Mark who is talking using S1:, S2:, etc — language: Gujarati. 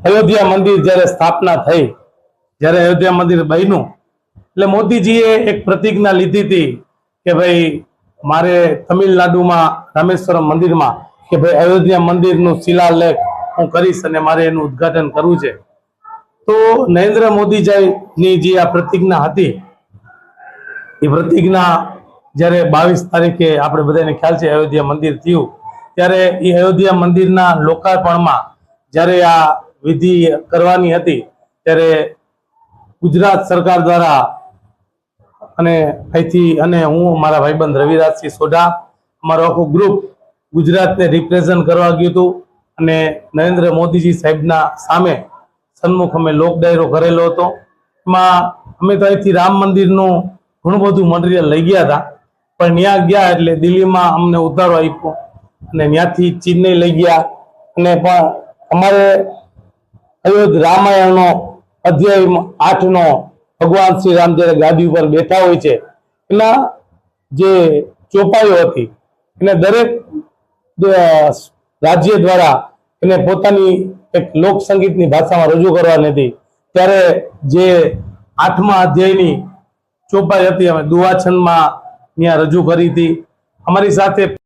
S1: અયોધ્યા મંદિર જ્યારે સ્થાપના થઈ, જ્યારે અયોધ્યા મંદિર બન્યું, એટલે મોદીજીએ એક પ્રતિજ્ઞા લીધી હતી કે ભાઈ મારે તમિલનાડુમાં રામેશ્વરમ મંદિરમાં કે ભાઈ અયોધ્યા મંદિરનું શિલાલેખ હું કરીશ અને મારે એનું ઉદ્ઘાટન કરવું છે. તો નરેન્દ્ર મોદીજીની જે આ પ્રતિજ્ઞા હતી, એ પ્રતિજ્ઞા જ્યારે 22 તારીખે આપણે બધાને ખ્યાલ છે અયોધ્યા મંદિર થયું, ત્યારે એ અયોધ્યા મંદિરના લોકાર્પણમાં જ્યારે આ વિધિ કરવાની હતી, ત્યારે ગુજરાત સરકાર દ્વારા અને અહીંથી અને હું મારા ભાઈબંધ રવિરાજસિંહ સોઢા, અમારો આખું ગ્રુપ ગુજરાતને રિપ્રેઝન્ટ કરવા ગયું હતું અને નરેન્દ્ર મોદીજી સાહેબના સામે સન્મુખ અમે લોક ડાયરો કરેલો હતો. એમાં અમે તો અહીંથી રામ મંદિરનું ઘણું બધું મટીરિયલ લઈ ગયા હતા, પણ ત્યાં ગયા એટલે દિલ્હીમાં અમને ઉતારો આપ્યો અને ત્યાંથી ચેન્નઈ લઈ ગયા. અને પણ અમારે અયોધ્યા રામાયણનો અધ્યાય 8નો ભગવાન શ્રી રામ જ્યારે ગાદી ઉપર બેઠા હોય છે, એના જે ચોપાઈઓ હતી એને દરેક રાજ્ય દ્વારા એને પોતાની એક લોક સંગીતની ભાષામાં રજૂ કરવાની હતી. ત્યારે જે 8મા અધ્યાયની ચોપાઈ હતી અમે દુવાછનમાં ત્યાં રજૂ કરી હતી. અમારી સાથે